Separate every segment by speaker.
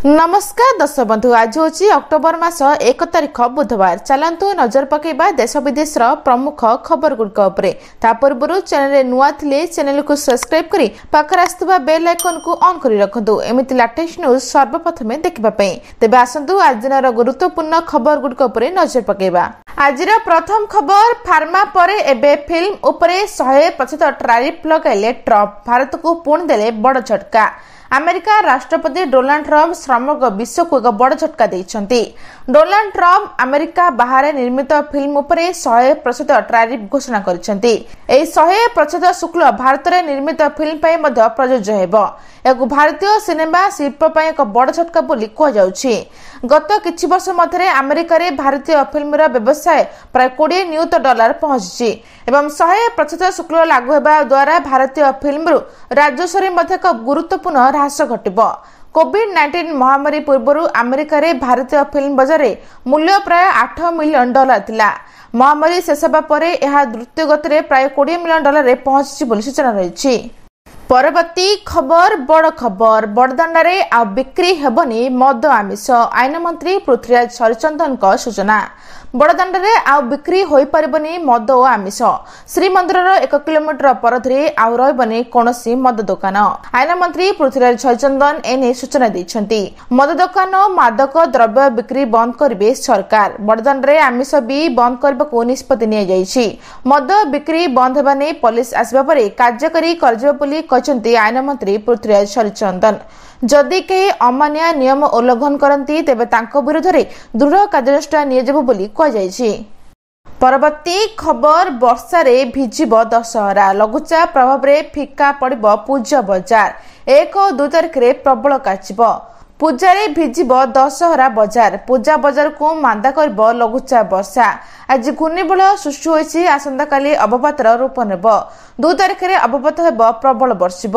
Speaker 1: नमस्कार दर्शक बंधु, आज हूँ अक्टोबर मास 1 तारिख बुधवार। चलतु नजर पकेबा देश विदेश प्रमुख खबर गुड़िक पूर्व चैनल नुआ थिले चैनल को सब्सक्राइब करी पाखर आसुवा बेल आइकन को ऑन करी रखंतु एमिति लेटेस्ट न्यूज सर्वप्रथमे देखिबा पई। तेबे आसंतु आज दिनर गुरुत्वपूर्ण खबर गुड़िक नजर पकेबा। आज प्रथम खबर, फार्मा परे एबे फिल्म उपरे 100% टैरिफ लगाइले ट्रम्प। भारत को पुणी देले बड़ झटका। अमेरिका राष्ट्रपति डोनाल्ड ट्रम्प समग्र विश्व को एक बड़ झटका देइछंती। डोनाल्ड ट्रम्प अमेरिका बाहर निर्मित फिल्म उपरे 100% टैरिफ घोषणा करिसेंती। एई 100% शुल्क भारत में निर्मित फिल्म पय मध्य प्रयोज्य हेबो। एक भारतीय सिनेमा शिल्प पय एक बड़ झटका बोली कह जाउछि। गत किछि वर्ष मध्य अमेरिका रे भारतीय फिल्म व्यवसाय प्राय $20 पहुंची एवं 100% शुल्क लागू हेबा द्वारा भारतीय फिल्म राजस्व मध्य एक गुरुत्वपूर्ण ह्रास घटिबो। कोविड-19 महामारी पूर्व अमेरिका रे भारतीय फिल्म बाजार मूल्य प्राय $8 मिलियन थिला। महामारी शेष हेबा परे एहा द्रुत गति प्राय $20 मिलियन पहुंची बोली सूचना रहिछि। परवर्ती खबर, बड़ खबर, बड़दाण्डे आ बिक्री हेबनी मद आमिष। आईन मंत्री पृथ्वीराज हरिचंदन सूचना। बड़दाण्डे आ बिक्री होई परिबनी मद और आमिष। श्रीमंदिर 1 किलोमीटर परधरे आउ रहिबनी कोनोसी मद दुकान। आईन मंत्री पृथ्वीराज हरिचंदन एने सूचना दैछंती। मद दुकान मादक द्रव्य बिक्री बंद करिवे सरकार। बड़दाण्डे आमिष भी बंद करबाको निष्पत्ति निया जायछि। मद बिक्री बंद हेबा नै पुलिस आसीबा परे कार्यकारी करजिबो बोली कहचंती आईन मंत्री पृथ्वीराज हरिचंदन। जदि कहीं अमान्य नियम उल्लंघन करती तेबे तांको विरोध में दृढ़ कार्यानुष्ठान नियाजिबो बोली कह। परवर्ती खबर, वर्षा रे भिजिब दशहरा। लघुचाप प्रभाव रे फिका पड़िब पूजा बजार। 1 और 2 तारिख रे प्रबल काचिब। पूजारे भिजिब दशहरा बजार। पूजा बजार को मांदा करब लघुचाप वर्षा। आज घूर्णिबल सृष्टि होइछि। आसंता काली अवपातर रूप नेब। 2 तारिख रे अवपात हेब, प्रबल वर्षिब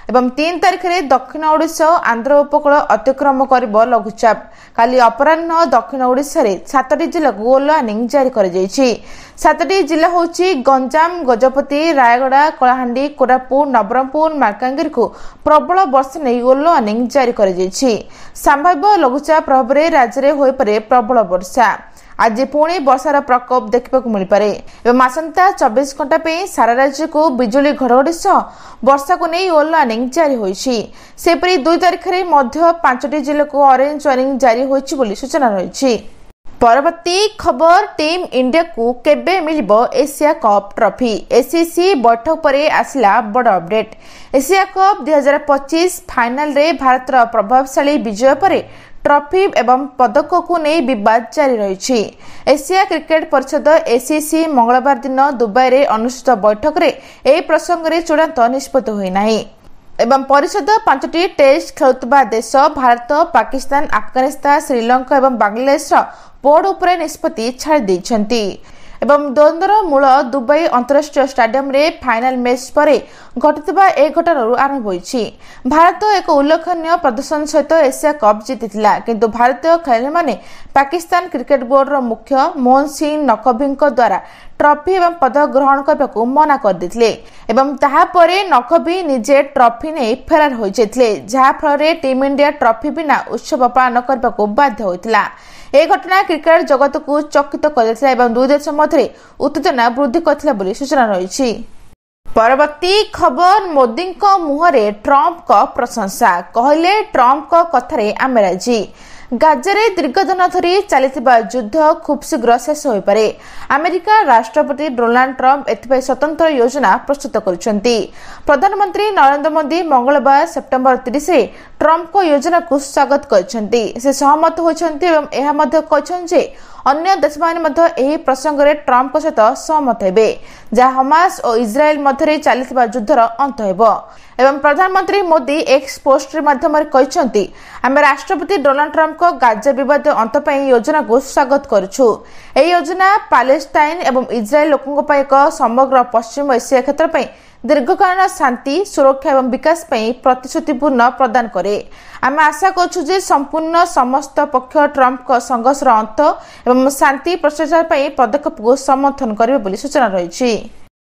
Speaker 1: एवं 3 तारिख रे दक्षिण ओडिशा आंध्र उपकूल अतिक्रम करिब लघुचाप। काली अपराह्न दक्षिण ओडिशा रे 7टी जिला को येलो वार्निंग जारी कर जायछि। 7टी जिला होछि गंजाम, गजपति, रायगड़ा, कलाहांडी, कोरापुट, नवरंगपुर, मालकानगिरी को प्रबल वर्षा नै येलो वार्निंग जारी कर जायछि। संभाव्य लघुचाप प्रभाव रे राज्य रे होई पारे प्रबल वर्षा। आज पुणी वर्षार प्रकोप देखा मिलपे एवं आसंता 24 घंटा पे सारा राज्य को बिजुली घड़घड़ी सह वर्षा को नहीं येलो वार्निंग जारी होइछि। सेपरि 2 तारिख रे मध्य 5टी जिला को ऑरेंज वार्निंग जारी होइछि बोली सूचना रहिछि। परवर्ती खबर, टीम इंडिया को केबे मिलिबो एशिया कप ट्रॉफी। एसीसी बैठक परे आसला बड़ अपडेट। एशिया कप 2025 फाइनल रे भारतर प्रभावशाली विजय परे ट्रॉफी एवं पदक को नहीं विवाद जारी रही। एशिया क्रिकेट परिषद एसीसी मंगलवार दिन दुबई रे अनुष्ठित बैठक रे ए प्रसंग रे चूड़ांत निष्पत्ति होई नाही एवं परिषद 5टी टेस्ट खेलुवा देश भारत, पाकिस्तान, अफगानिस्तान, श्रीलंका एवं बांग्लादेश बोर्ड उपरे निष्पत्ति छाड़ी दैछंती एवं द्वंद्वर मूल दुबई अंतरराष्ट्रीय स्टेडियम रे फाइनल मैच पर घटिथिबा ए घटनारू आरंभ होइछि। भारत एक उल्लेखनीय प्रदर्शन सहित एशिया कप जीतिथिला, किंतु भारतीय खेलाड़ी माने पाकिस्तान क्रिकेट बोर्ड रो मुख्य मोहन सिंह नकवीଙ୍କ द्वारा ट्रॉफी एवं पदक ग्रहण करबाकू मना कर दिथिले एवं ताहा परे नकवी निजे ट्रॉफी नै फेरार होई जेथिले, जहा फल टीम इंडिया ट्रॉफी बिना उत्सव पालन करबाकू बाध्य होइतिला। ए घटना क्रिकेट जगत को चकित करथिला एवं 2 देश मध्य उत्तेजना वृद्धि करथिला बोली सूचना रहिछि। परवर्ती खबर, मोदी को मुहरे ट्रम्प को प्रशंसा। कहले ट्रम्प को कथारे आमे राजी। गाजारे दीर्घ दिन धरी चलिथिबा युद्ध खूब शीघ्र शेष होई पारे। अमेरिका राष्ट्रपति डोनाल्ड ट्रम्प एथिपाई स्वतंत्र योजना प्रस्तुत करिसेंती। प्रधानमंत्री नरेंद्र मोदी मंगलवार सेप्टेम्बर 30 रे ट्रम्प को योजना को स्वागत करिसेंती। से सहमत होइछंती एवं एहा मध्ये कहछन जे अन्य देशमाने मध्ये एही प्रसंग रे ट्रम्प को सहित सहमत हेबे, जहा हमास और इस्राएल मध्ये चलिथिबा युद्धर अंत हेबो। एवं प्रधानमंत्री मोदी एक्स पोस्ट माध्यम कहते आम राष्ट्रपति डोनाल्ड ट्रम्प को गाजा विवाद अंत योजना को स्वागत करुछु। यह योजना पालेस्टाइन एवं इस्राएल लोकों एक समग्र पश्चिम एशिया क्षेत्र में दीर्घकालीन शांति, सुरक्षा एवं विकास प्रतिश्रुतिपूर्ण प्रदान करे। आम आशा करूँ संपूर्ण समस्त पक्ष ट्रम्प को संघर्ष अंत एवं शांति प्रचेषा पदक्षेप को समर्थन करेंगे सूचना रही।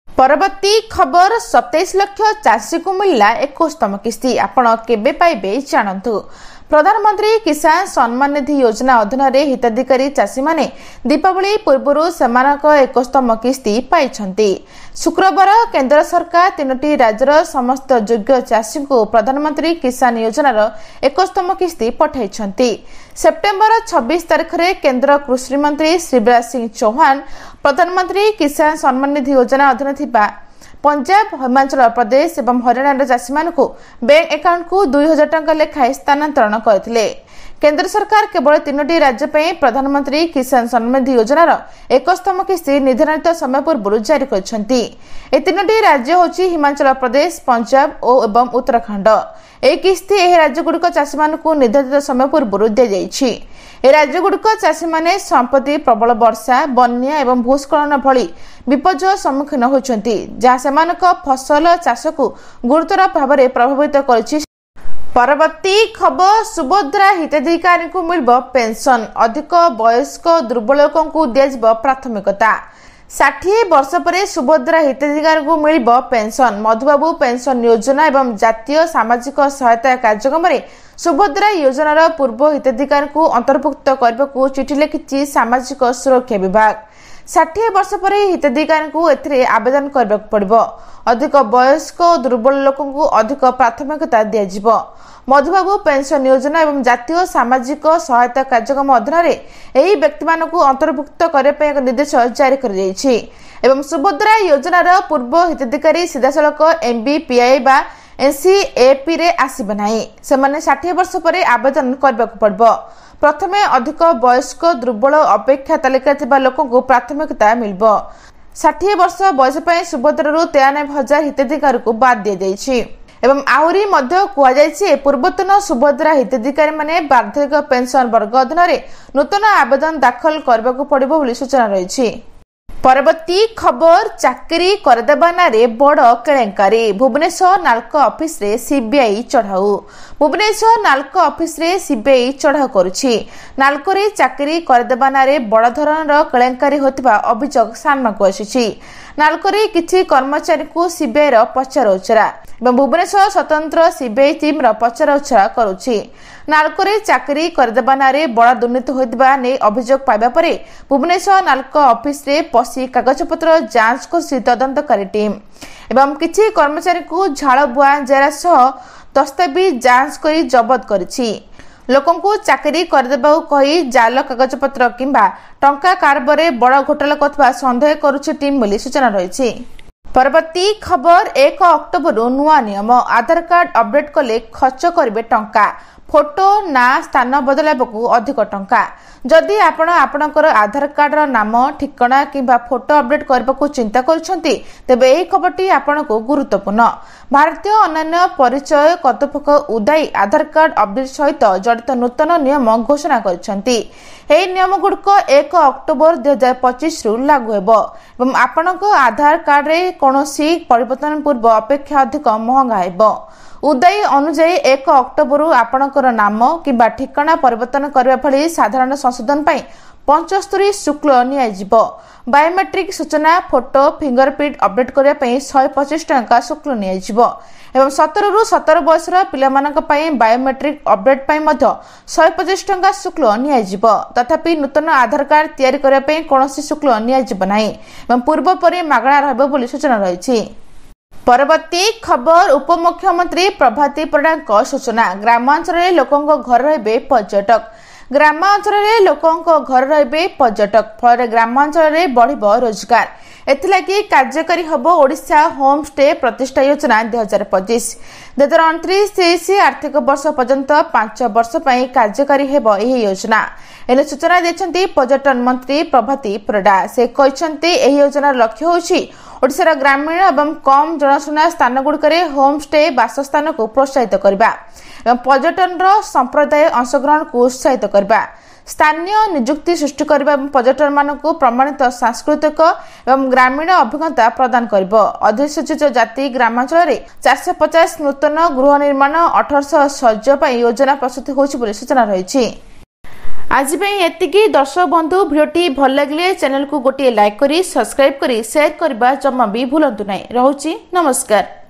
Speaker 1: परवर्ती खबर 27 लाख चाषी को मिलला 21तम किस्ती आपण केबे पाइबे जानंतु। प्रधानमंत्री किसान सम्मान निधि योजना अधीन हिताधिकारी चाषी माने दीपावली पूर्व सेमानक 71तम किस्ती पाइछन्ति। शुक्रवार केंद्र सरकार 3टी राज्यर समस्त योग्य चाषी को प्रधानमंत्री किसान योजनार 71तम किस्ती पठाइछन्ति। सेप्टेम्बर 26 तारिख में केंद्र कृषि मंत्री शिवराज सिंह चौहान प्रधानमंत्री किसान सम्मान निधि योजना अधीन थिबा पंजाब, हिमाचल प्रदेश और हरियाणा चाषी मानक बैंक अकाउंट को 2000 टंका लेखाएं स्थानांतरण करथिले। केंद्र सरकार केवल 3टी राज्य पे प्रधानमंत्री किसान सम्मान निधि योजनार 71तम किस्ती निर्धारित समय पूर्व जारी करछन्ति। ए 3टी राज्य होछि हिमाचल प्रदेश, पंजाब और उत्तराखंड। ए किस्ती एही राज्यगुड़िक चाषी मानक निर्धारित समय पूर्व दिया जाइछि। ए राज्यगुड़िक चाषी माने संप्रति प्रबल वर्षा, बन्या एवं भूस्खलन भली विपर्यय सम्मुखीन होइछन्ति, जहाँ सेमानक फसल चाष को गुरुतर भाव में प्रभावित करिछि। परवर्ती खबर सुभद्रा हिताधिकारी को मिलबो पेंशन। अधिक वयस्क दुर्बल लोकों को दिया प्राथमिकता। 60 वर्ष पर सुभद्रा हिताधिकारी को मिलबो पेंशन। मधुबाबू पेंशन योजना एवं जातीय सामाजिक सहायता कार्यक्रम में सुभद्रा योजनार पूर्व हिताधिकारी को अंतर्भुक्त करने को चिठी लिखिछि सामाजिक सुरक्षा विभाग। 60 वर्ष पर हिताधिकारी को एथिरे आवेदन करबा पड़िबो। अधिक वयस्क दुर्बल लोकों को अधिक प्राथमिकता दिया जिवो। मधुबाबू पेंशन योजना एवं जातीय सामाजिक सहायता कार्यक्रम अधीन एही व्यक्ति मानकु अंतर्भुक्त करने एक निर्देश जारी कर जाइछि एवं सुभद्रा योजनार पूर्व हिताधिकारी सीधासलख एमबीपीआई बा एनसीएपी रे आसीबे नाही। सेमाने 60 वर्ष पर आवेदन करबा पड़िबो। प्रथमे अधिक वयस्क दुर्बल अपेक्षा तालिका थिबा लोकों को प्राथमिकता मिलबो। 60 वर्ष बयस पर सुभद्रारू 93,000 हिताधिकारी को बाद दिया जाइछि एवं आहुरी मध्य कुआଯାଇଛି पूर्वतन सुभद्रा हिताधिकारी माने वार्षिक पेंशन वर्ग अधीन नूतन आवेदन दाखल करबा को पड़िबो बोली सूचना रहिछि। परवर्ती खबर चाकरी करदेबा नारे बड़ केलेंकारी। भुवनेश्वर नाल्को ऑफिस रे सीबीआई चढ़ाऊ। भुवनेश्वर नाल्को ऑफिस रे सीबीआई चढ़ाऊ करुछि। नाल्को रे चाकरी करदेबा नारे बड़ धरणर केलेंकारी होतिबा अभियोग सामनाकु आसिछि। नाल्को रे किछि कर्मचारी को सीबीआई रो पचराउचरा एवं भुवनेश्वर स्वतंत्र सीबीआई टीम रो पचराउचरा करुछि। नाल्को रे चाकरी करदेबा नारे बड़ दुर्नीति होतिबा ने अभियोग पाइबा परे भुवनेश्वर नाल्को ऑफिस रे पसी कागजपत्र जांच करछि तदंतकारी टीम एवं किछि कर्मचारी को झाड़ बुआ जेरा सह दस्तावेज जांच करी जबत करिछि। लोकों को चाकरी करदेबा कही जाल कागजपत्र किंबा टंका कारबरे बड़ घोटाला करथबा संदेह करुछि टीम बोली सूचना रहिछि। परवर्ती खबर 1 अक्टोबर नुआ नियम। आधार कार्ड अपडेट कले खर्च करिवे टंका। फोटो ना स्थान बदलाइबकु अधिक टंका। जदि आपण आपणकर आधार कार्ड रो नाम ठिकाना किंबा फोटो अपडेट करबाकू चिंता करछंती तेबे एही खबरटी आपणको गुरुत्वपूर्ण। भारतीय अनन्य परिचय कर्तृपक्ष उदय आधार कार्ड अपडेट सहित जड़ित नूतन नियम घोषणा करछंती। एही नियम गुडक 1 अक्टोबर 2025 रु लागू हेबो एवं आपणको आधार कार्ड रे कोनोसी परिवर्तन पूर्व अपेक्षा अधिक महंगा हेबो। उदय अनुसार 1 अक्टोबर आपणकर नाम किंबा ठिकाना परिवर्तन करबा भली साधारण संशोधन पई 75 शुल्क नियाजिबो। बायोमेट्रिक सूचना फोटो फिंगरप्रिंट अपडेट करबा पई 125 टंका शुल्क नियाजिबो एवं 17 रु 17 वर्षर पिलामानक पई बायोमेट्रिक अपडेट पई मध्य 125 टंका शुल्क नियाजिबो। तथापि नूतन आधार कार्ड तैयारी करबा पई कोनोसी शुल्क नियाजिबो नाही एवं पूर्व परि मागणा रहबो बोली सूचना रहिछि। परवर्ती खबर उपमुख्यमंत्री प्रभाती परिडा सूचना। ग्रामांचल लोकों घर रहे पर्यटक। ग्रामांचल लोकों घर रहे पर्यटक फल ग्रामांचल बढ़िबो रोजगार। एथिलागि कार्यकारी हबो ओडिशा होम स्टे प्रतिष्ठा योजना 2025। 2029-30 आर्थिक वर्ष पर्यंत 5 वर्ष पई कार्यकारी हेबो एही योजना। एने सूचना देछंती पर्यटन मंत्री प्रभाती परिडा। से कहछंती एही योजनार लक्ष्य होछि ओडिशार ग्रामीण एवं कम जनाशुना स्थान गुड़िकरे होम स्टे बासस्थान को प्रोत्साहित करबा एवं पर्यटन संप्रदाय अंशग्रहण को उत्साहित करबा। स्थानीय नियुक्ति सृष्टि करबा एवं पर्यटन मानक प्रमाणित सांस्कृतिक एवं ग्रामीण अभिज्ञता प्रदान करबो। अधिसूचित जाति ग्रामांचल रे 450 नूतन गृह निर्माण 1800 शଯ୍य पई योजना प्रस्तुत होछि बोली सूचना रहिछि। आज एतिकी दर्शक बंधु भिडियोटी भल लगे चैनल को गोटे लाइक करी सब्सक्राइब करी शेयर करबा जमा भी भूलंतु नहीं। रहुछि नमस्कार।